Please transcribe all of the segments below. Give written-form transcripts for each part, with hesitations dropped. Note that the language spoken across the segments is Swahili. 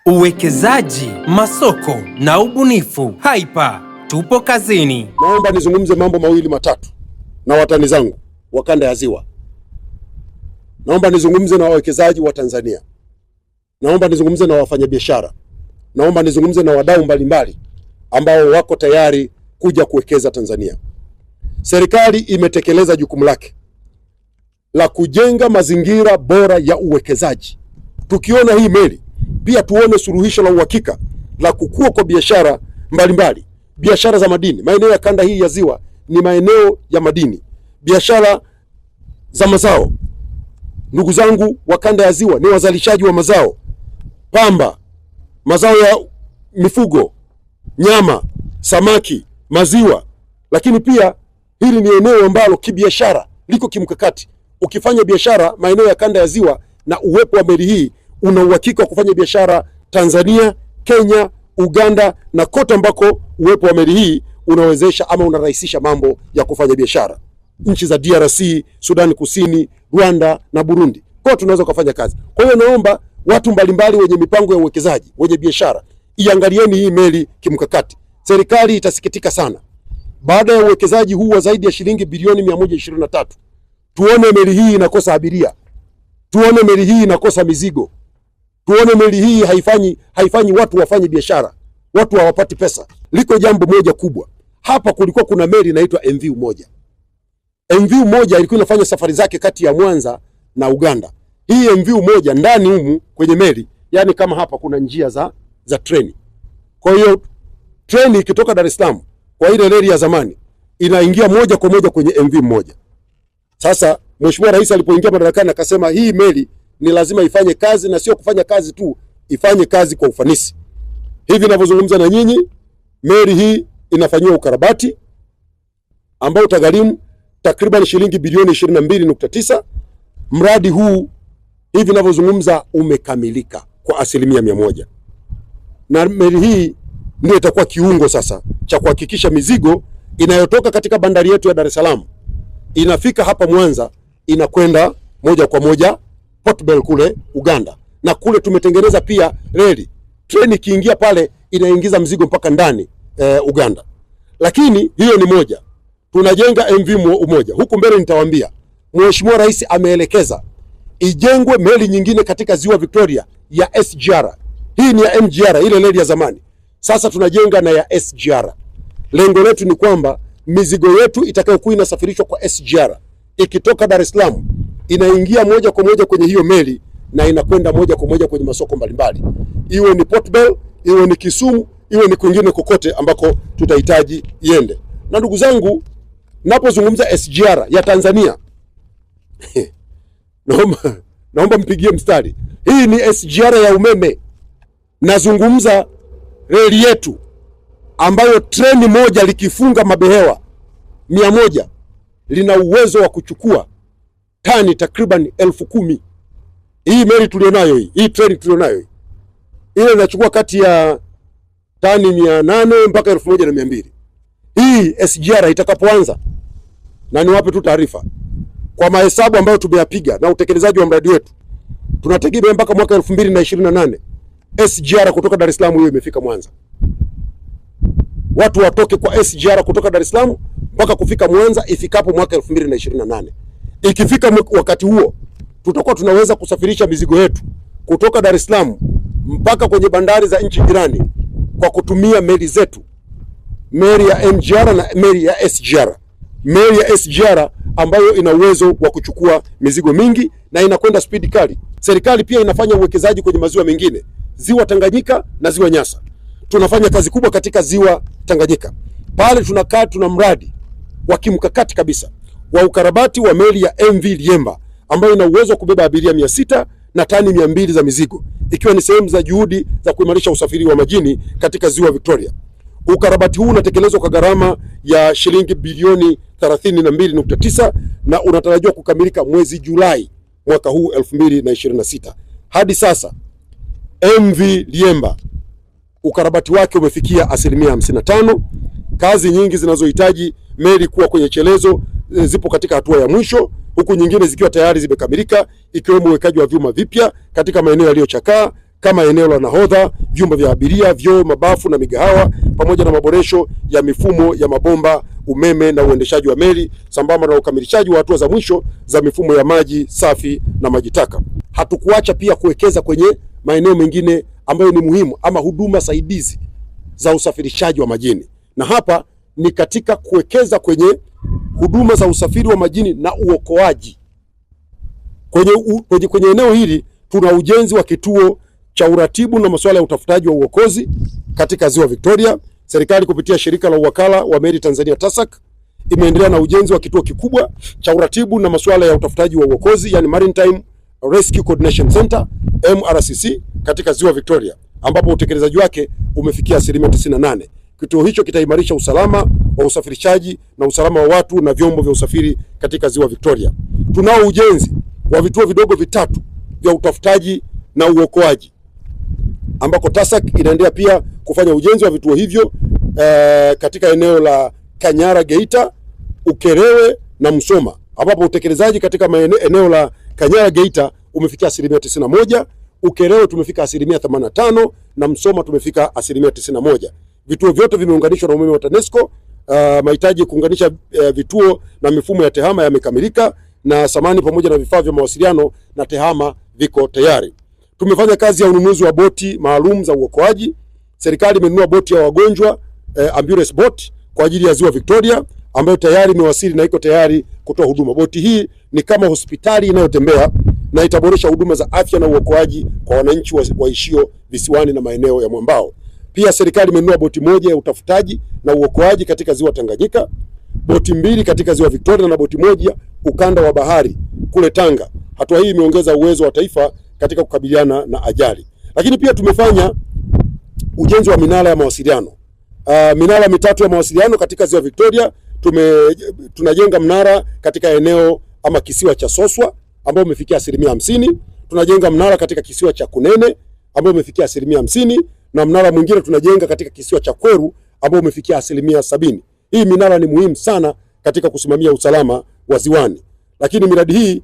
Uwekezaji, masoko na ubunifu. Hyper, tupo kazini. Naomba nizungumze mambo mawili matatu na watani zangu wa kanda ya Ziwa. Naomba nizungumze na wawekezaji wa Tanzania. Naomba nizungumze na wafanyabiashara. Naomba nizungumze na wadau mbalimbali ambao wako tayari kuja kuwekeza Tanzania. Serikali imetekeleza jukumu lake la kujenga mazingira bora ya uwekezaji. Tukiona hii meli, pia tuone suluhisho la uhakika la kukua kwa biashara mbalimbali. Biashara za madini, maeneo ya kanda hii ya Ziwa ni maeneo ya madini. Biashara za mazao, ndugu zangu wa kanda ya Ziwa ni wazalishaji wa mazao, pamba, mazao ya mifugo, nyama, samaki, maziwa. Lakini pia hili ni eneo ambalo kibiashara liko kimkakati. Ukifanya biashara maeneo ya kanda ya Ziwa na uwepo wa meli hii, una uhakika wa kufanya biashara Tanzania, Kenya, Uganda na kote ambako uwepo wa meli hii unawezesha ama unarahisisha mambo ya kufanya biashara. Nchi za DRC, Sudan Kusini, Rwanda na Burundi, kwa tunaweza kufanya kazi. Kwa hiyo naomba watu mbalimbali wenye mipango ya uwekezaji, wenye biashara, iangalieni hii meli kimkakati. Serikali itasikitika sana baada ya uwekezaji huu wa zaidi ya shilingi bilioni 123. Tuone meli hii inakosa abiria. Tuone meli hii inakosa mizigo. Tuone meli hii haifanyi watu wafanye biashara. Watu hawapati pesa. Liko jambo moja kubwa. Hapa kulikuwa kuna meli inaitwa MV Umoja. MV Umoja ilikuwa inafanya safari zake kati ya Mwanza na Uganda. Hii MV Umoja ndani humu kwenye meli, yani kama hapa kuna njia za treni. Kwa hiyo treni ikitoka Dar es Salaam kwa ile reli ya zamani inaingia moja kwa moja kwenye MV Umoja. Sasa Mheshimiwa Rais alipoingia madarakani akasema hii meli ni lazima ifanye kazi, na sio kufanya kazi tu, ifanye kazi kwa ufanisi. Hivi ninavyozungumza na nyinyi, meli hii inafanyiwa ukarabati ambao utagharimu takriban shilingi bilioni 22.9. Mradi huu hivi ninavyozungumza umekamilika kwa 100%. Na meli hii ndio itakuwa kiungo sasa cha kuhakikisha mizigo inayotoka katika bandari yetu ya Dar es Salaam inafika hapa Mwanza, inakwenda moja kwa moja Port Bell kule Uganda. Na kule tumetengeneza pia reli. Treni ikiingia pale inaingiza mzigo mpaka ndani Uganda. Lakini hiyo ni moja. Tunajenga MV Umoja. Huku mbele nitawaambia Mheshimiwa Rais ameelekeza ijengwe meli nyingine katika Ziwa Victoria ya SGR. Hii ni ya MGR, ile reli ya zamani. Sasa tunajenga na ya SGR. Lengo letu ni kwamba mizigo yetu itakayokuwa inasafirishwa kwa SGR ikitoka Dar es Salaam inaingia moja kwa moja kwenye hiyo meli na inakwenda moja kwa moja kwenye masoko mbalimbali. Iwe ni Port Bell, iwe ni Kisumu, iwe ni kwingine kokote ambako tutahitaji iende. Na ndugu zangu, napozungumza SGR ya Tanzania naomba mpigie mstari. Hii ni SGR ya umeme. Nazungumza reli yetu ambayo treni moja likifunga mabehewa 100 lina uwezo wa kuchukua tani takriban 10,000. Hii meli tulionayo hii treni tulionayo ile inachukua kati ya tani 800 mpaka 1200. Hii SGR itakapoanza, na niwape tu taarifa kwa mahesabu ambayo tumeyapiga na utekelezaji wa mradi wetu, tunategemea mpaka mwaka 2028 SGR kutoka Dar es Salaam hiyo imefika Mwanza. Watu watoke kwa SGR kutoka Dar es Salaam mpaka kufika Mwanza ifikapo mwaka 2028. Ikifika wakati huo, tutakuwa tunaweza kusafirisha mizigo yetu kutoka Dar es Salaam mpaka kwenye bandari za nchi jirani kwa kutumia meli zetu, meli ya MGR na meli ya SGR. Meli ya SGR ambayo ina uwezo wa kuchukua mizigo mingi na inakwenda speed kali. Serikali pia inafanya uwekezaji kwenye maziwa mengine, Ziwa Tanganyika na Ziwa Nyasa. Tunafanya kazi kubwa katika Ziwa Tanganyika. Pale tuna mradi wa kimkakati kabisa wa ukarabati wa meli ya MV Liemba ambayo ina uwezo wa kubeba abiria 600 na tani 200 za mizigo, ikiwa ni sehemu za juhudi za kuimarisha usafiri wa majini katika Ziwa Victoria. Ukarabati huu unatekelezwa kwa gharama ya shilingi bilioni 32.9 na unatarajiwa kukamilika mwezi Julai mwaka huu 2026. Hadi sasa MV Liemba ukarabati wake umefikia 55%. Kazi nyingi zinazohitaji meli kuwa kwenye chelezo zipo katika hatua ya mwisho, huku nyingine zikiwa tayari zimekamilika, ikiwemo uwekaji wa vyuma vipya katika maeneo yaliyochakaa, kama eneo la nahodha, vyumba vya abiria, vyoo, mabafu na migahawa, pamoja na maboresho ya mifumo ya mabomba, umeme na uendeshaji wa meli, sambamba na ukamilishaji wa hatua za mwisho za mifumo ya maji safi na maji taka. Hatukuacha pia kuwekeza kwenye maeneo mengine ambayo ni muhimu ama huduma saidizi za usafirishaji wa majini, na hapa ni katika kuwekeza kwenye huduma za usafiri wa majini na uokoaji. Kwenye eneo hili tuna ujenzi wa kituo cha uratibu na masuala ya utafutaji wa uokozi katika Ziwa Victoria. Serikali kupitia shirika la uwakala wa meli Tanzania TASAC imeendelea na ujenzi wa kituo kikubwa cha uratibu na masuala ya utafutaji wa uokozi, yani Maritime Rescue Coordination Center MRCC katika Ziwa Victoria, ambapo utekelezaji wake umefikia 98%. Kituo hicho kitaimarisha usalama wa usafirishaji na usalama wa watu na vyombo vya usafiri katika Ziwa Victoria. Tunao ujenzi wa vituo vidogo vitatu vya utafutaji na uokoaji, ambako TASAC inaendelea pia kufanya ujenzi wa vituo hivyo katika eneo la Kanyara Geita, Ukerewe na Msoma, ambapo utekelezaji katika eneo la Kanyara Geita umefikia 91%, Ukerewe tumefika 85% na Msoma tumefika 91%. Vituo vyote vimeunganishwa na umeme wa TANESCO. Mahitaji kuunganisha vituo na mifumo ya TEHAMA yamekamilika, na samani pamoja na vifaa vya mawasiliano na TEHAMA viko tayari. Tumefanya kazi ya ununuzi wa boti maalum za uokoaji. Serikali imenunua boti ya wagonjwa ambulance boat kwa ajili ya Ziwa Victoria, ambayo tayari imewasili na iko tayari kutoa huduma. Boti hii ni kama hospitali inayotembea na itaboresha huduma za afya na uokoaji kwa wananchi waishio visiwani na maeneo ya mwambao. Pia serikali imenunua boti moja ya utafutaji na uokoaji katika Ziwa Tanganyika, boti 2 katika Ziwa Victoria na boti moja ukanda wa bahari kule Tanga. Hatua hii imeongeza uwezo wa taifa katika kukabiliana na ajali. Lakini pia tumefanya ujenzi wa minara ya mawasiliano. Minara 3 ya mawasiliano katika Ziwa Victoria. Tunajenga mnara katika eneo ama kisiwa cha Soswa ambao umefikia 50%. Tunajenga mnara katika kisiwa cha Kunene ambao umefikia 50%, na mnara mwingine tunajenga katika kisiwa cha Kweru ambao umefikia 70%. Hii minara ni muhimu sana katika kusimamia usalama wa ziwani. Lakini miradi hii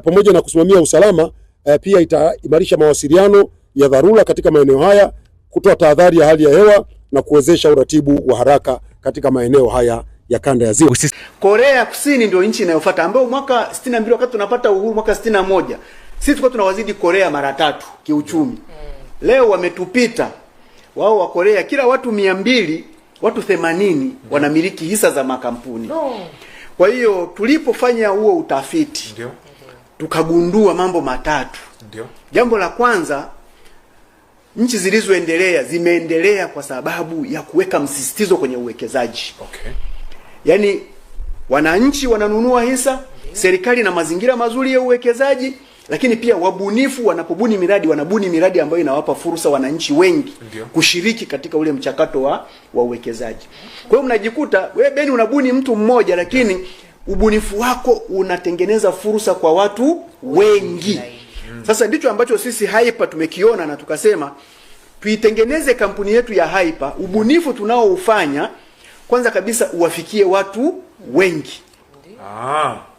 pamoja na kusimamia usalama pia itaimarisha mawasiliano ya dharura katika maeneo haya, kutoa tahadhari ya hali ya hewa na kuwezesha uratibu wa haraka katika maeneo haya ya kanda ya Ziwa. Korea Kusini ndio nchi inayofuata, ambao mwaka 62 wakati tunapata uhuru mwaka 61 sisi tulikuwa tunawazidi Korea mara 3 kiuchumi. Leo wametupita. Wao wa Korea kila watu 200, watu 80 wanamiliki hisa za makampuni. Kwa hiyo tulipofanya huo utafiti, ndio tukagundua mambo matatu. Ndio. Jambo la kwanza, nchi zilizoendelea zimeendelea kwa sababu ya kuweka msisitizo kwenye uwekezaji. Okay. Yaani wananchi wananunua hisa, serikali na mazingira mazuri ya uwekezaji, lakini pia wabunifu wanapobuni miradi wanabuni miradi ambayo inawapa fursa wananchi wengi kushiriki katika ule mchakato wa uwekezaji. Kwa hiyo mnajikuta wewe Beni unabuni mtu mmoja, lakini ubunifu wako unatengeneza fursa kwa watu wengi. Sasa ndicho ambacho sisi Hyper tumekiona na tukasema tuitengeneze kampuni yetu ya Hyper. Ubunifu tunaoufanya kwanza kabisa uwafikie watu wengi.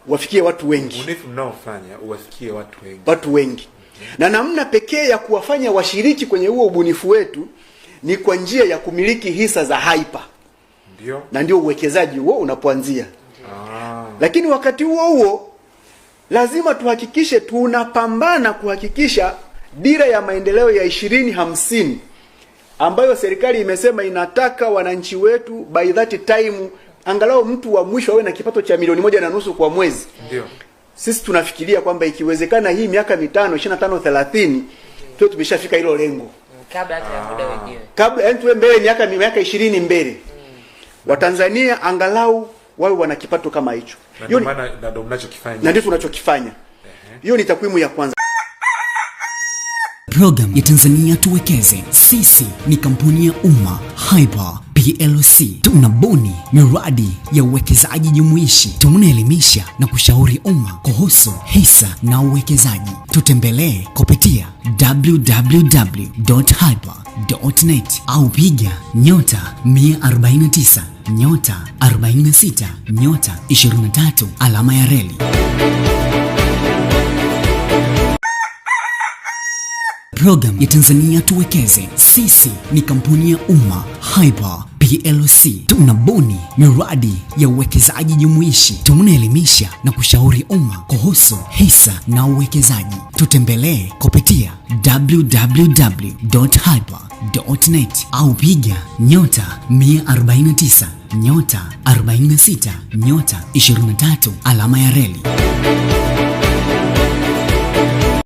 Wafikie watu wengi. Ubunifu mnaofanya uwafikie watu wengi. Watu wengi. Na namna pekee ya kuwafanya washiriki kwenye huo ubunifu wetu ni kwa njia ya kumiliki hisa za Hyper. Ndio. Na ndio uwekezaji huo unapoanzia. Lakini wakati huo lazima tuhakikishe tunapambana kuhakikisha dira ya maendeleo ya 2050 ambayo serikali imesema inataka wananchi wetu by that time angalau mtu wa mwisho awe na kipato cha 1.5 milioni kwa mwezi. Ndio. Sisi tunafikiria kwamba ikiwezekana hii miaka 5, 25, 30 tuwe tumeshafika hilo lengo. Kabla hata ya muda wenyewe. Kabla yani tuwe mbele miaka 20 mbele. Watanzania angalau wawe wana kipato kama hicho. Ndio maana ndio mnachokifanya. Na ndio tunachokifanya. Hiyo ni takwimu ya kwanza. Program ya Tanzania Tuwekeze. Sisi ni kampuni ya umma Hyper PLC. Tunabuni miradi ya uwekezaji jumuishi. Tunaelimisha na kushauri umma kuhusu hisa na uwekezaji. Tutembelee kupitia www.hyper.net au piga *149 *46 *23 alama ya reli. Program ya Tanzania Tuwekeze. Sisi ni kampuni ya umma Hyper PLC. Tunabuni miradi ya uwekezaji jumuishi. Tunaelimisha na kushauri umma kuhusu hisa na uwekezaji. Tutembelee kupitia www.hyper.net au piga *149 *46 *23 alama ya reli.